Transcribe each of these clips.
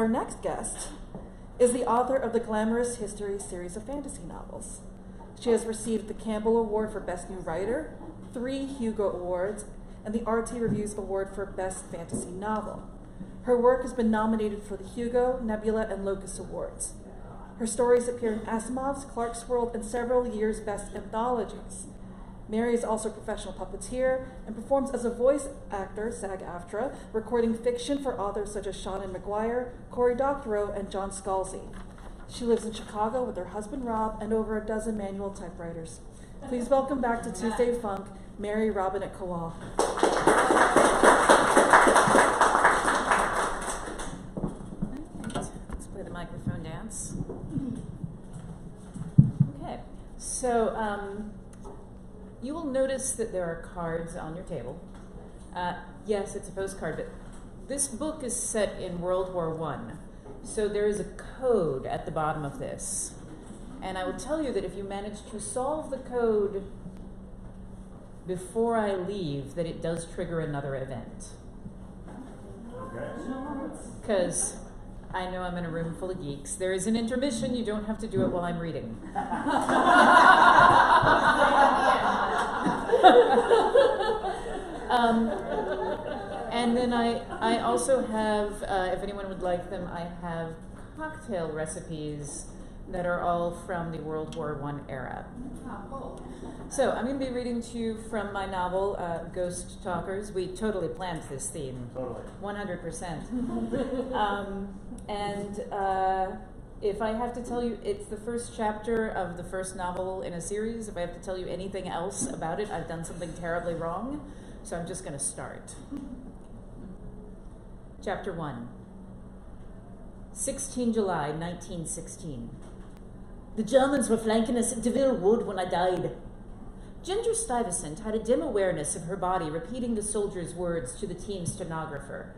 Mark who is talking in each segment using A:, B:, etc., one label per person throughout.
A: Our next guest is the author of the Glamorous History series of fantasy novels. She has received the Campbell Award for Best New Writer, 3 Hugo Awards, and the RT Reviews Award for Best Fantasy Novel. Her work has been nominated for the Hugo, Nebula, and Locus Awards. Her stories appear in Asimov's, Clark's World, and several years' best anthologies. Mary is also a professional puppeteer and performs as a voice actor, SAG-AFTRA, recording fiction for authors such as Seanan McGuire, Cory Doctorow, and John Scalzi. She lives in Chicago with her husband Rob and over a dozen manual typewriters. Please welcome back to Tuesday Funk, Mary Robinette Kowal.
B: Let's play the microphone dance. Okay, so you will notice that there are cards on your table. Yes, it's a postcard, but this book is set in World War I. So there is a code at the bottom of this. And I will tell you that if you manage to solve the code before I leave, that it does trigger another event.
C: Okay.
B: Because I know I'm in a room full of geeks. There is an intermission. You don't have to do it while I'm reading. And then I also have, if anyone would like them, I have cocktail recipes that are all from the World War I era. So I'm going to be reading to you from my novel, Ghost Talkers. We totally planned this theme.
C: Totally.
B: 100%. If I have to tell you, it's the first chapter of the first novel in a series. If I have to tell you anything else about it, I've done something terribly wrong. So I'm just going to start. Chapter 1. 16 July 1916. The Germans were flanking us at Deville Wood when I died. Ginger Stuyvesant had a dim awareness of her body repeating the soldier's words to the team stenographer.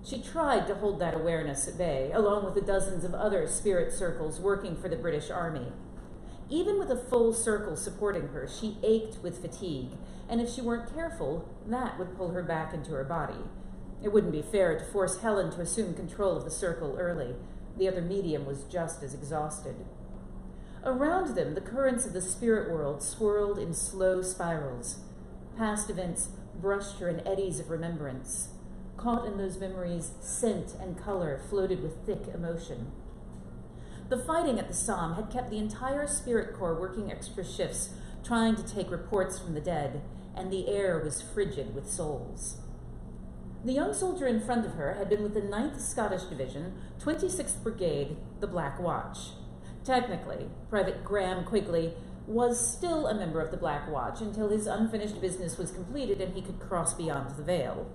B: She tried to hold that awareness at bay, along with the dozens of other spirit circles working for the British Army. Even with a full circle supporting her, she ached with fatigue, and if she weren't careful, that would pull her back into her body. It wouldn't be fair to force Helen to assume control of the circle early. The other medium was just as exhausted. Around them, the currents of the spirit world swirled in slow spirals. Past events brushed her in eddies of remembrance. Caught in those memories, scent and color floated with thick emotion. The fighting at the Somme had kept the entire Spirit Corps working extra shifts, trying to take reports from the dead, and the air was frigid with souls. The young soldier in front of her had been with the 9th Scottish Division, 26th Brigade, the Black Watch. Technically, Private Graham Quigley was still a member of the Black Watch until his unfinished business was completed and he could cross beyond the veil.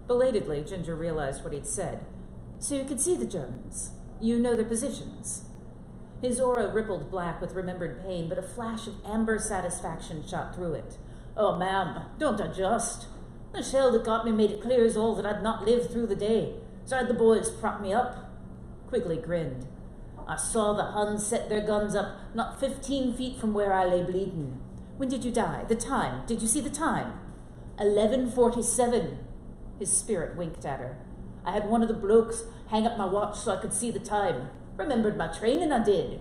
B: Belatedly, Ginger realized what he'd said. So you could see the Germans. You know their positions. His aura rippled black with remembered pain, but a flash of amber satisfaction shot through it. Oh, ma'am, don't adjust. The shell that got me made it clear as all that I'd not lived through the day, so I had the boys prop me up. Quigley grinned. I saw the Huns set their guns up not 15 feet from where I lay bleeding. When did you die? The time? Did you see the time? 11:47. His spirit winked at her. I had one of the blokes hang up my watch so I could see the time. Remembered my training, I did.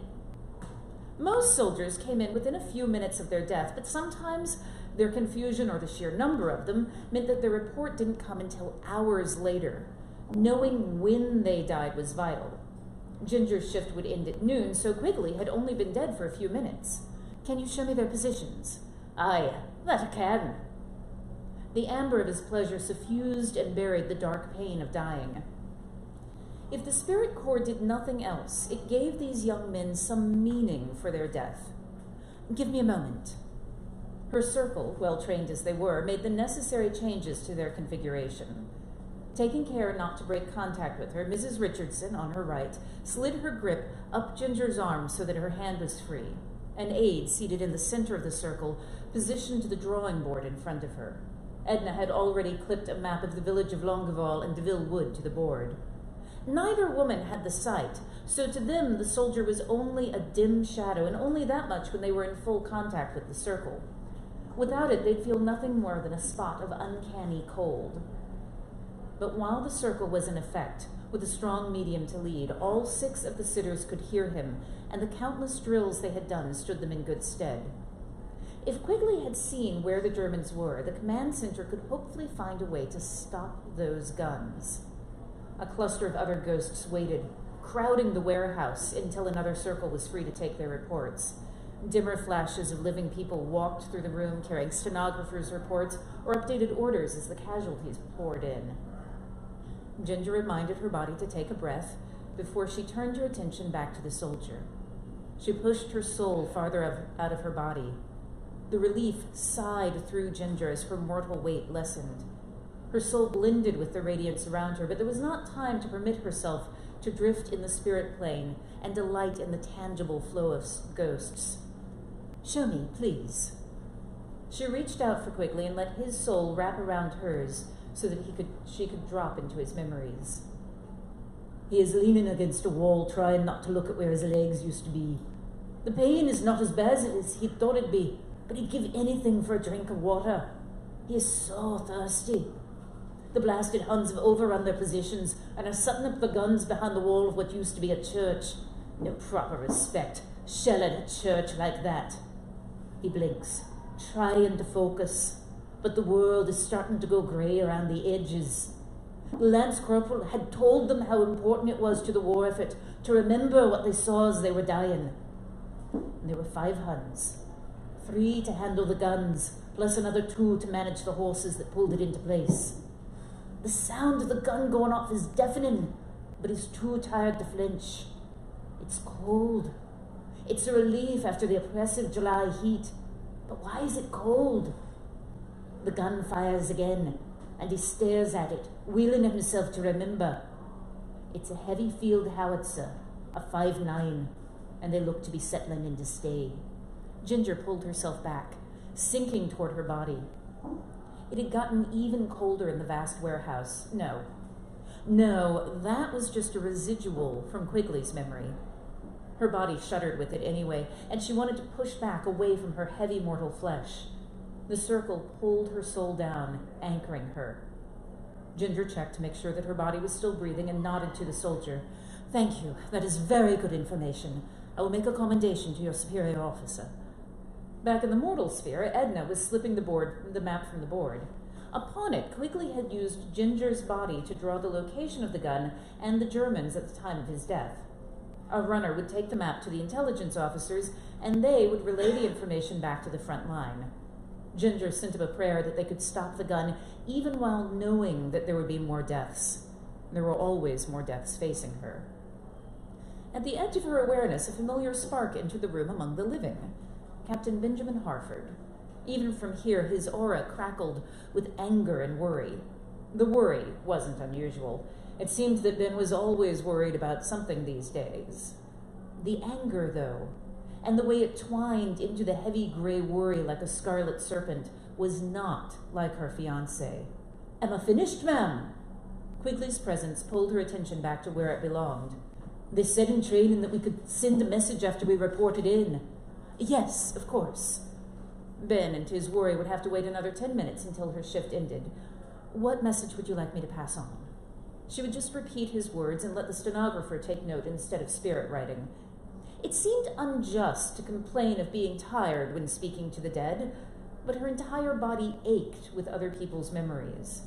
B: Most soldiers came in within a few minutes of their death, but sometimes their confusion or the sheer number of them meant that their report didn't come until hours later. Knowing when they died was vital. Ginger's shift would end at noon, so Quigley had only been dead for a few minutes. Can you show me their positions? Aye, that I can. The amber of his pleasure suffused and buried the dark pain of dying. If the Spirit Corps did nothing else, it gave these young men some meaning for their death. Give me a moment. Her circle, well-trained as they were, made the necessary changes to their configuration. Taking care not to break contact with her, Mrs. Richardson, on her right, slid her grip up Ginger's arm so that her hand was free. An aide, seated in the center of the circle, positioned the drawing board in front of her. Edna had already clipped a map of the village of Longueval and Deville Wood to the board. Neither woman had the sight, so to them the soldier was only a dim shadow, and only that much when they were in full contact with the circle. Without it, they'd feel nothing more than a spot of uncanny cold. But while the circle was in effect, with with a strong medium to lead. All 6 of the sitters could hear him, and the countless drills they had done stood them in good stead. If Quigley had seen where the Germans were, the command center could hopefully find a way to stop those guns. A cluster of other ghosts waited, crowding the warehouse until another circle was free to take their reports. Dimmer flashes of living people walked through the room carrying stenographers' reports or updated orders as the casualties poured in. Ginger reminded her body to take a breath before she turned her attention back to the soldier. She pushed her soul farther out of her body. The relief sighed through Ginger as her mortal weight lessened. Her soul blended with the radiance around her, but there was not time to permit herself to drift in the spirit plane and delight in the tangible flow of ghosts. "Show me, please." She reached out for Quigley and let his soul wrap around hers so that she could drop into his memories. "He is leaning against a wall, trying not to look at where his legs used to be. The pain is not as bad as he thought it'd be, but he'd give anything for a drink of water. He is so thirsty. The blasted Huns have overrun their positions and are setting up the guns behind the wall of what used to be a church. No proper respect. Shelling a church like that." He blinks, trying to focus, but the world is starting to go grey around the edges. The Lance Corporal had told them how important it was to the war effort to remember what they saw as they were dying. And there were 5 Huns, 3 to handle the guns, plus another 2 to manage the horses that pulled it into place. The sound of the gun going off is deafening, but he's too tired to flinch. It's cold. It's a relief after the oppressive July heat. But why is it cold? The gun fires again, and he stares at it, wheeling himself to remember. It's a heavy field howitzer, a 5.9, and they look to be settling into stay. Ginger pulled herself back, sinking toward her body. It had gotten even colder in the vast warehouse. No, that was just a residual from Quigley's memory. Her body shuddered with it anyway, and she wanted to push back away from her heavy mortal flesh. The circle pulled her soul down, anchoring her. Ginger checked to make sure that her body was still breathing and nodded to the soldier. "Thank you. That is very good information. I will make a commendation to your superior officer." Back in the mortal sphere, Edna was slipping the map from the board. Upon it, Quigley had used Ginger's body to draw the location of the gun and the Germans at the time of his death. A runner would take the map to the intelligence officers, and they would relay the information back to the front line. Ginger sent up a prayer that they could stop the gun, even while knowing that there would be more deaths. There were always more deaths facing her. At the edge of her awareness, a familiar spark entered the room among the living. Captain Benjamin Harford. Even from here, his aura crackled with anger and worry. The worry wasn't unusual. It seemed that Ben was always worried about something these days. The anger, though, and the way it twined into the heavy gray worry like a scarlet serpent, was not like her fiancé. "Am I finished, ma'am?" Quigley's presence pulled her attention back to where it belonged. "They said in training that we could send a message after we reported in." "Yes, of course." Ben and his worry would have to wait another 10 minutes until her shift ended. "What message would you like me to pass on?" She would just repeat his words and let the stenographer take note instead of spirit writing. It seemed unjust to complain of being tired when speaking to the dead, but her entire body ached with other people's memories.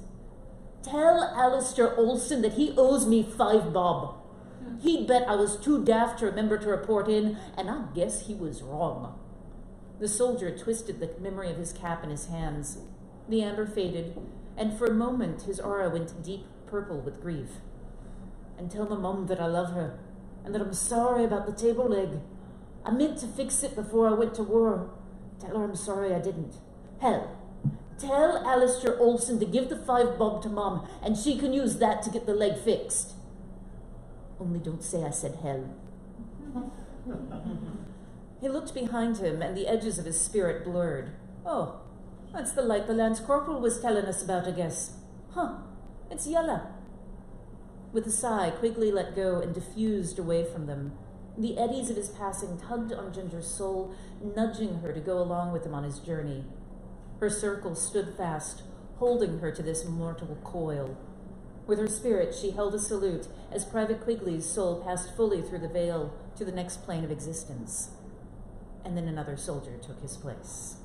B: "Tell Alistair Olson that he owes me 5 bob. He'd bet I was too daft to remember to report in, and I guess he was wrong." The soldier twisted the memory of his cap in his hands. The amber faded, and for a moment his aura went deep purple with grief. "And tell my mum that I love her, and that I'm sorry about the table leg. I meant to fix it before I went to war. Tell her I'm sorry I didn't. Hell, tell Alistair Olson to give the 5 bob to Mum, and she can use that to get the leg fixed. Only don't say I said hell." He looked behind him, and the edges of his spirit blurred. "Oh, that's the light the Lance Corporal was telling us about, I guess. Huh, it's yellow." With a sigh, Quigley let go and diffused away from them. The eddies of his passing tugged on Ginger's soul, nudging her to go along with him on his journey. Her circle stood fast, holding her to this mortal coil. With her spirit, she held a salute as Private Quigley's soul passed fully through the veil to the next plane of existence. And then another soldier took his place.